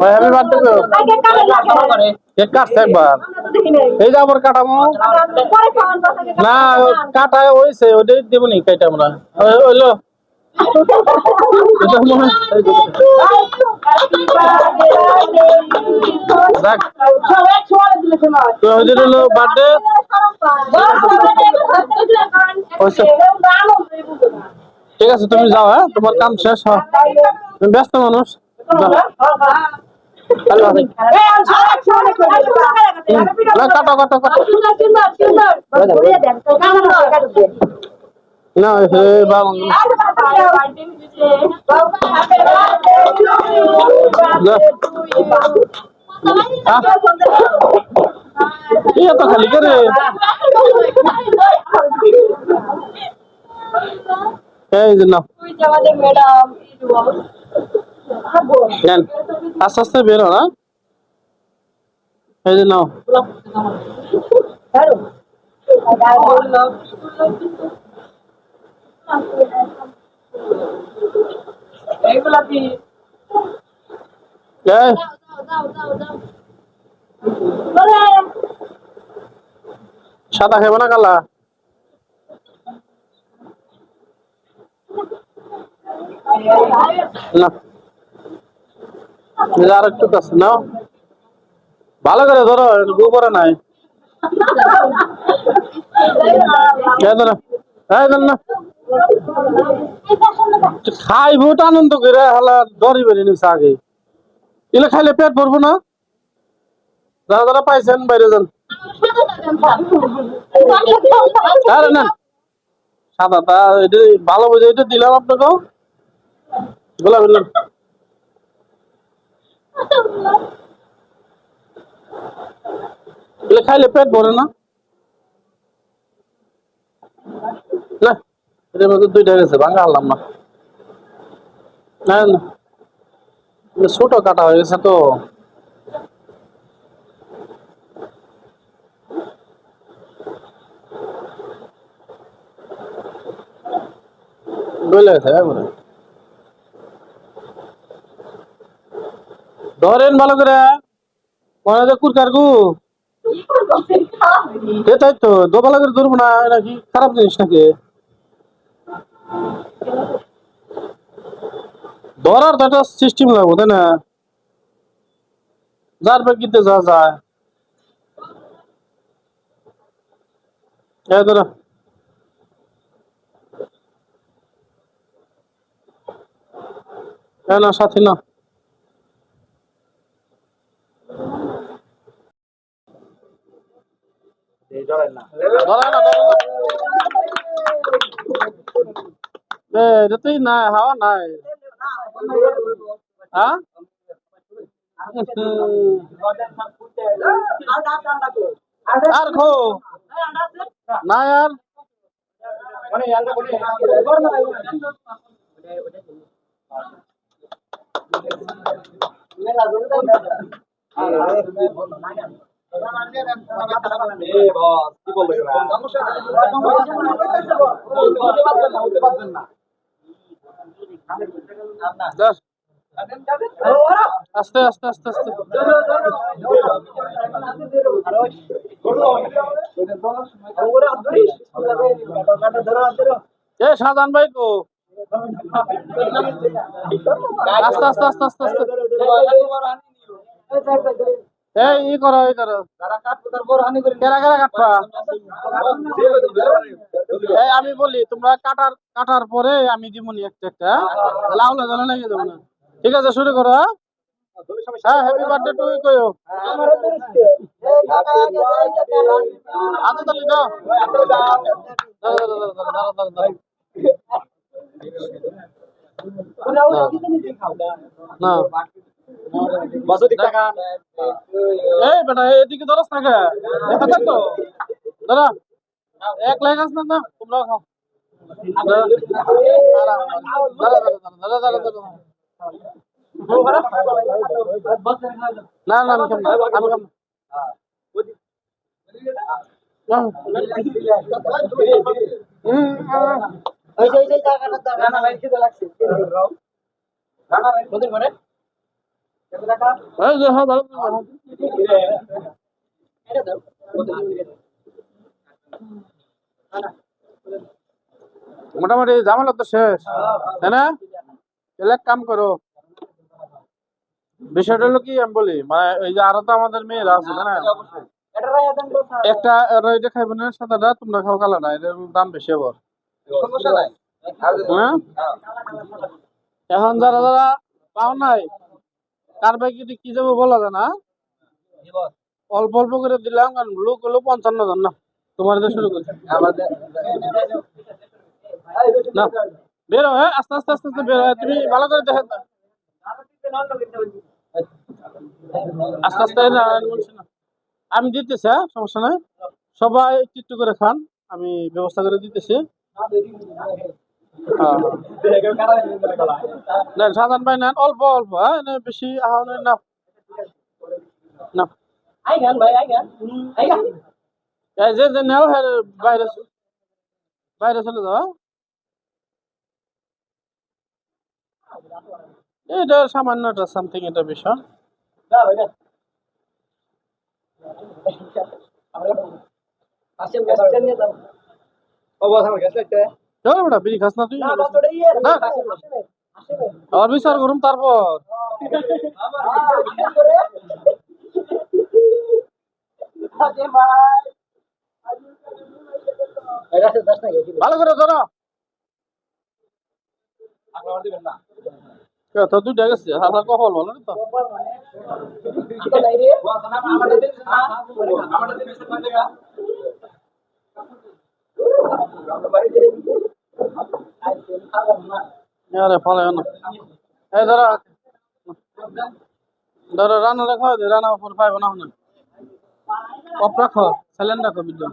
Happy birthday cake কাটছে একবার এই যে আবার কাটামো না কাটায় হয়েছে ওটাই দেবনি কেটে আমরা হইলো এটা মনে হলো বার্থডে ঠিক আছে তুমি যাও হ্যাঁ তোমার কাম শেষ হয় তুমি ব্যস্ত মানুষ কাটো কাটো কাটো না হে বাবা iya to kali kere এই যে নাও নেন আস্তে আস্তে বেরো না এই যে নাও সাদা খাবো না কালা না আর একটু কাছে নাও ভালো করে ধরো গোবরে নাই না খাইবো আনন্দ করে হালা দরি বেরিয়ে নিচ্ছে আগে এগুলো খাইলে পেট ভরবো না যারা যারা পাইছেন বাইরে যান আরে না সাদাটা এটা ভালো বুঝে এটা দিলাম আপনাকে গোলাপ দিলাম এগুলো খাইলে পেট ভরে না না এটার মধ্যে দুইটা গেছে ভাঙা হারলাম না না ছোট কাটা হয়ে গেছে তো ধরেন ভালো করে মনে কুরকার গু তাই তো ভালো করে ধরবো না নাকি খারাপ জিনিস নাকি ধরার তো একটা সিস্টেম লাগবো তাই না যার বেগিতে যা যায় ধরো না সাথী না এটাতেই নাই হাওয়া নাই হ্যাঁ আর খো না আর আস্তে আস্তে আস্তে আস্তে শাহজাহান ভাই কো আস্তে আস্তে আস্তে আস্তে আস্তে ই করো আমি বলি তোমরা কাটার পরে আমি দিবনি একটা লাউলে জলে লেগে যাবো না ঠিক আছে শুরু করো হ্যাঁ হ্যাপি বার্থডে টু কইও হাতে তালি দাও না এই বেটা এদিকে ধরস না কে তো ধরা এক লাগাস না তোমরা খাও না না আমি খাম এই যে হ্যাঁ ভালো মোটামুটি ঝামেলা তো শেষ তাই না? তাহলে এক কাম করো, বিষয়টা হলো কি আমি বলি, মানে এই যে আরো তো আমাদের মেয়েরা আছে তাই না, একটা এরা এটা খাইবে না সাদাটা, তোমরা খাও কালাটা, এটার দাম বেশি আবার। হ্যাঁ এখন যারা যারা পাও নাই, কার ভাই কি যাবো বলা যায় না, অল্প অল্প করে দিলাম, কারণ লোক হলো 55 জন না, তোমার দিয়ে শুরু করছি না, বেরো হ্যাঁ, আস্তে আস্তে আস্তে আস্তে বেরো, তুমি ভালো করে দেখে দাও। আস্তে আস্তে না, আমি বলছি না, আমি দিতেছি, হ্যাঁ সমস্যা নাই, সবাই একটু একটু করে খান, আমি ব্যবস্থা করে দিতেছি। হ্যাঁ নেন সাধারণ ভাই নেন, অল্প অল্প, হ্যাঁ বেশি আহনে না, না এই যে নেও হ্যাঁ, বাইরে বাইরে চলে যাও, হ্যাঁ? এটা সামান্য একটা সামথিং এটা বিষয়। চলো বেটা বিড়ি খাস না তুই, না আর বিচার করুম তারপর। ভালো করে ধরো, তো দুইটা গেছে আমার কপাল ভালো না তো। আরে ফলে না, এই ধরো ধরো রান্না রাখো, রান্না উপর পাইব না, অফ রাখো, সাইলেন্ট রাখো বিদ্যুৎ।